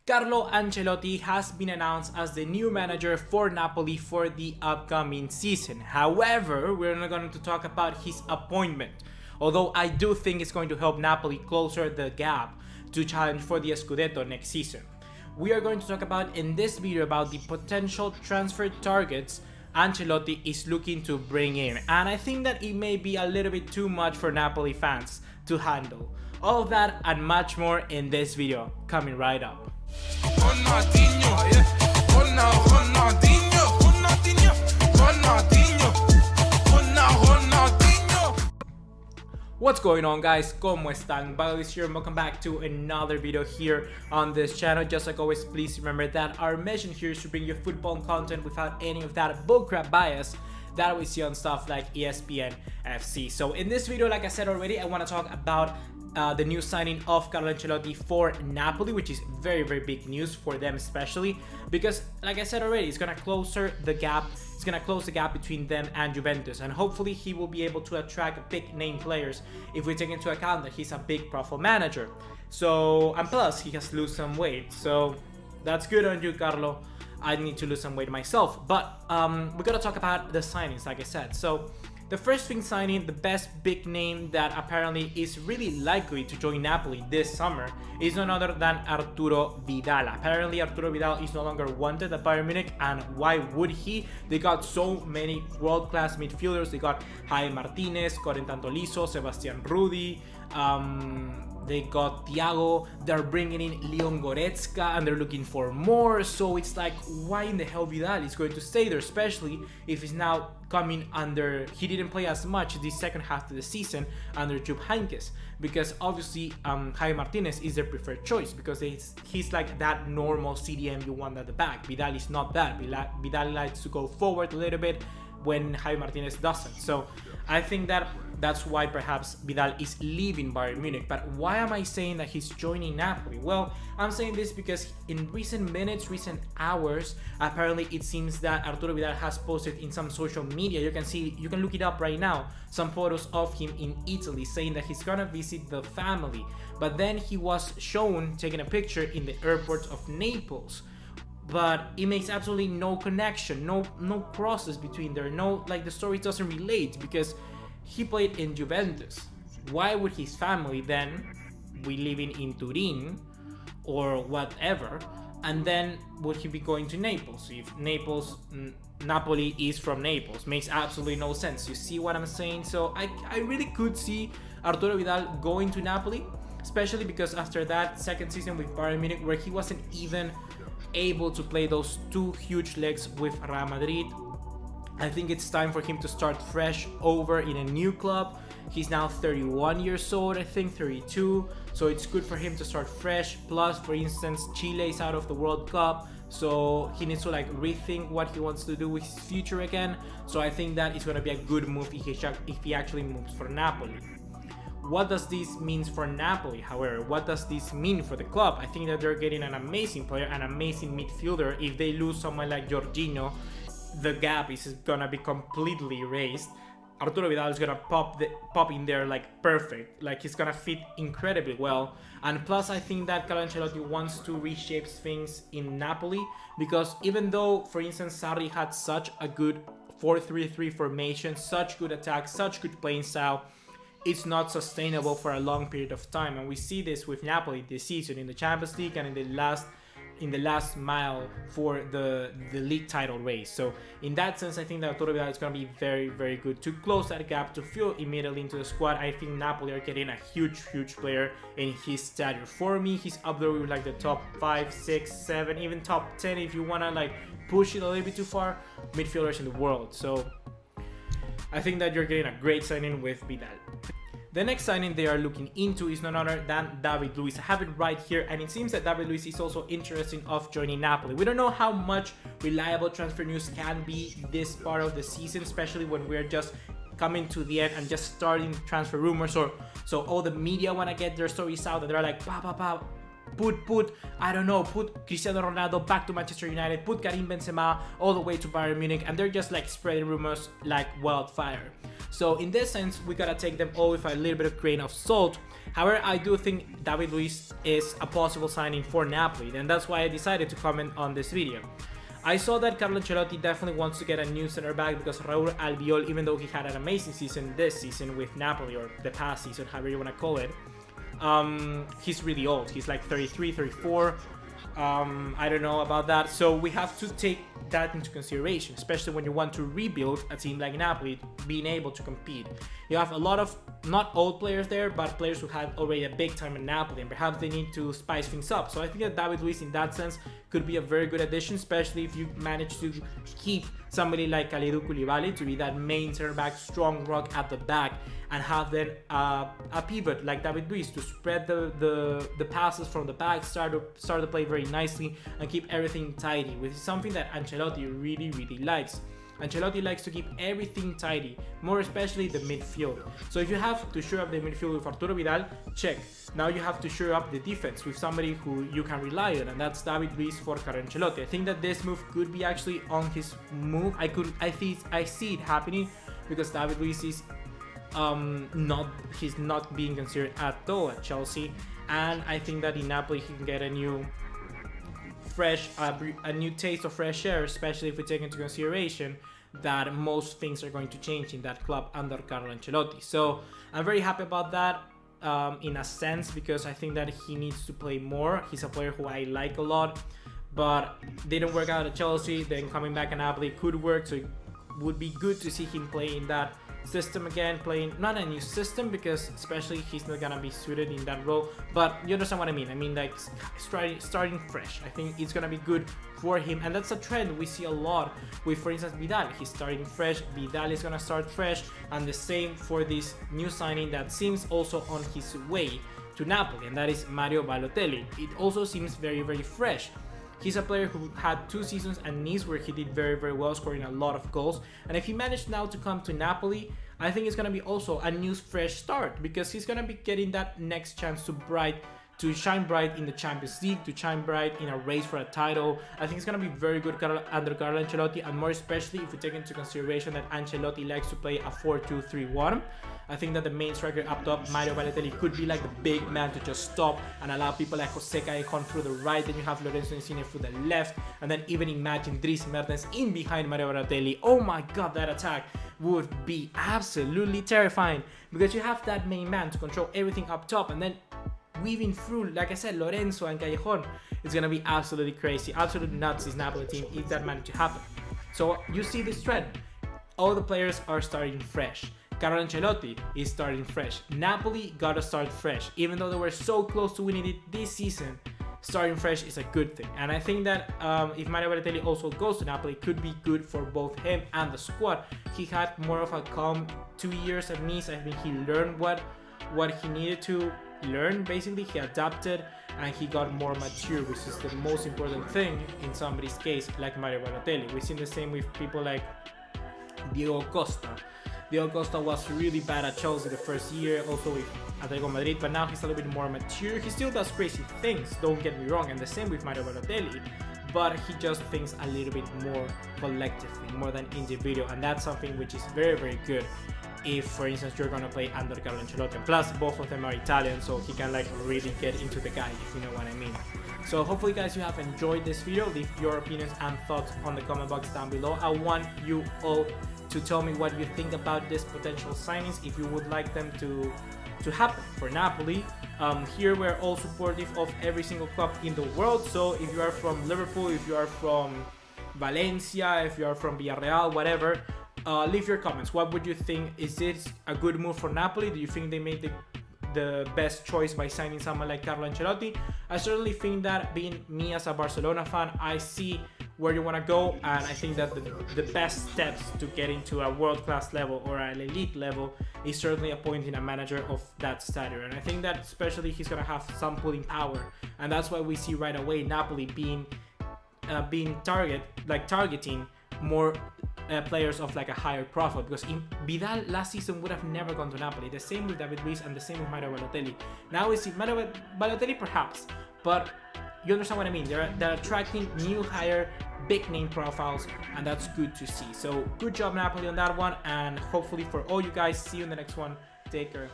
Carlo Ancelotti has been announced as the new manager for Napoli for the upcoming season. However, we're not going to talk about his appointment, although I do think it's going to help Napoli closer the gap to challenge for the Scudetto next season. We are going to talk about in this video about the potential transfer targets Ancelotti is looking to bring in, and I think that it may be a little bit too much for Napoli fans to handle. All of that and much more in this video, coming right up. What's going on, guys? ¿Cómo están? BugaLuis here and welcome back to another video here on this channel. Just like always, please remember that our mission here is to bring you football content without any of that bullcrap bias that we see on stuff like ESPN FC. So in this video, like I said already, I want to talk about the new signing of Carlo Ancelotti for Napoli, which is very big news for them, especially because, like I said already, it's gonna close the gap between them and Juventus, and hopefully he will be able to attract big name players if we take into account that he's a big profile manager. So, and plus he has lost some weight, so that's good on you, Carlo. I need to lose some weight myself, but we're gonna talk about the signings, like I said. So the first thing signing, the best big name that apparently is really likely to join Napoli this summer is none other than Arturo Vidal. Apparently Arturo Vidal is no longer wanted at Bayern Munich, and why would he? They got so many world-class midfielders. They got Jaime Martinez, Corentin Tolisso, Sebastian Rudi, they got Thiago, they're bringing in Leon Goretzka, and they're looking for more. So it's like, why in the hell Vidal is going to stay there, especially if he's now coming under, he didn't play as much the second half of the season under Jupp Heynckes, because obviously Jaime Martinez is their preferred choice because he's like that normal CDM you want at the back. Vidal is not that. Vidal likes to go forward a little bit when Jaime Martinez doesn't. So I think that's why perhaps Vidal is leaving Bayern Munich. But why am I saying that he's joining Napoli? Well, I'm saying this because in recent minutes, recent hours, apparently it seems that Arturo Vidal has posted in some social media, you can look it up right now, some photos of him in Italy saying that he's gonna visit the family. But then he was shown taking a picture in the airport of Naples. But it makes absolutely no connection, no process between there, like the story doesn't relate because he played in Juventus. Why would his family then be living in Turin or whatever, and then would he be going to Naples? If Napoli is from Naples, makes absolutely no sense. You see what I'm saying? So I really could see Arturo Vidal going to Napoli, especially because after that second season with Bayern Munich, where he wasn't even able to play those two huge legs with Real Madrid, I think it's time for him to start fresh over in a new club. He's now 31 years old, I think 32, so it's good for him to start fresh. Plus, for instance, Chile is out of the World Cup, so he needs to like rethink what he wants to do with his future again. So I think that it's going to be a good move if he actually moves for Napoli. What does this mean for Napoli, however? What does this mean for the club? I think that they're getting an amazing player, an amazing midfielder. If they lose someone like Jorginho, the gap is gonna be completely erased. Arturo Vidal is gonna pop in there like perfect, like he's gonna fit incredibly well. And plus, I think that Carlo Ancelotti wants to reshape things in Napoli, because even though, for instance, Sarri had such a good 4-3-3 formation, such good attack, such good playing style, it's not sustainable for a long period of time. And we see this with Napoli this season in the Champions League and in the last mile for the league title race. So in that sense, I think that Arturo Vidal is going to be very good to close that gap, to fill immediately into the squad. I think Napoli are getting a huge player in his stature. For me, he's up there with like the top 5, 6, 7, even top 10 if you want to like push it a little bit too far, midfielders in the world. So I think that you're getting a great signing with Vidal. The next signing they are looking into is none other than David Luiz. I have it right here, and it seems that David Luiz is also interested of joining Napoli. We don't know how much reliable transfer news can be this part of the season, especially when we're just coming to the end and just starting transfer rumors, or so all the media want to get their stories out, that they're like put I don't know, put Cristiano Ronaldo back to Manchester United, put Karim Benzema all the way to Bayern Munich, and they're just like spreading rumors like wildfire. So in this sense, we gotta take them all with a little bit of grain of salt. However, I do think David Luiz is a possible signing for Napoli, and that's why I decided to comment on this video. I saw that Carlo Ancelotti definitely wants to get a new center back because Raul Albiol, even though he had an amazing season this season with Napoli, or the past season, however you want to call it, he's really old. He's like 33, 34. I don't know about that. So we have to take that into consideration, especially when you want to rebuild a team like Napoli being able to compete. You have a lot of not old players there, but players who had already a big time in Napoli, and perhaps they need to spice things up. So I think that David Luiz in that sense could be a very good addition, especially if you manage to keep somebody like Kalidou Koulibaly to be that main center back, strong rock at the back, and have then a pivot like David Luiz to spread the passes from the back, start the play very nicely, and keep everything tidy, which is something that Ancelotti really likes. Ancelotti likes to keep everything tidy, more especially the midfield. So if you have to shore up the midfield with Arturo Vidal, check. Now you have to shore up the defense with somebody who you can rely on, and that's David Luiz for Carlo Ancelotti. I think that this move could be actually on his move. I see it happening because David Luiz is he's not being considered at all at Chelsea, and I think that in Napoli he can get a new taste of fresh air, especially if we take into consideration that most things are going to change in that club under Carlo Ancelotti. So I'm very happy about that in a sense, because I think that he needs to play more. He's a player who I like a lot, but didn't work out at Chelsea. Then coming back at Napoli could work, so it would be good to see him play in that system again, playing not a new system, because especially he's not gonna be suited in that role, but you understand what I mean. I mean, like starting fresh. I think it's gonna be good for him, and that's a trend we see a lot with, for instance, Vidal. He's starting fresh, Vidal is gonna start fresh, and the same for this new signing that seems also on his way to Napoli, and that is Mario Balotelli. It also seems very fresh. He's a player who had 2 seasons at Nice where he did very well, scoring a lot of goals. And if he managed now to come to Napoli, I think it's going to be also a new fresh start, because he's going to be getting that next chance to shine bright in the Champions League, to shine bright in a race for a title. I think it's going to be very good under Carlo Ancelotti, and more especially if we take into consideration that Ancelotti likes to play a 4-2-3-1. I think that the main striker up top, Mario Balotelli, could be like the big man to just stop and allow people like Jose Callejon through the right. Then you have Lorenzo Insigne through the left, and then even imagine Dries Mertens in behind Mario Balotelli. Oh my god, that attack would be absolutely terrifying, because you have that main man to control everything up top, and then weaving through, like I said, Lorenzo and Callejon. It's gonna be absolutely crazy, absolutely nuts. This Napoli team, if that managed to happen. So you see this trend. All the players are starting fresh. Carlo Ancelotti is starting fresh. Napoli gotta start fresh. Even though they were so close to winning it this season, starting fresh is a good thing. And I think that if Mario Balotelli also goes to Napoli, it could be good for both him and the squad. He had more of a calm 2 years at Nice. I think he learned what he needed to learn. Basically, he adapted and he got more mature, which is the most important thing in somebody's case like Mario Balotelli. We've seen the same with people like Diego Costa. Diego Costa was really bad at Chelsea the first year, also with Atletico Madrid, but now he's a little bit more mature. He still does crazy things, don't get me wrong, and the same with Mario Balotelli, but he just thinks a little bit more collectively, more than individual, and that's something which is very good if, for instance, you're gonna play under Carlo Ancelotti. Plus, both of them are Italian, so he can like really get into the guy, if you know what I mean. So hopefully guys, you have enjoyed this video. Leave your opinions and thoughts on the comment box down below. I want you all to tell me what you think about these potential signings, if you would like them to happen for Napoli. Here we're all supportive of every single club in the world, so if you are from Liverpool, if you are from Valencia, if you are from Villarreal, whatever, leave your comments. What would you think? Is this a good move for Napoli? Do you think they made the best choice by signing someone like Carlo Ancelotti? I certainly think that, being me as a Barcelona fan, I see where you want to go, and I think that the best steps to get into a world-class level or an elite level is certainly appointing a manager of that stature. And I think that especially he's going to have some pulling power, and that's why we see right away Napoli being targeting more players of like a higher profile, because Vidal last season would have never gone to Napoli. The same with David Luiz and the same with Mario Balotelli. Now we see Mario Balotelli perhaps, but you understand what I mean. They're attracting new higher big name profiles, and that's good to see. So good job Napoli on that one, and hopefully for all you guys, see you in the next one. Take care.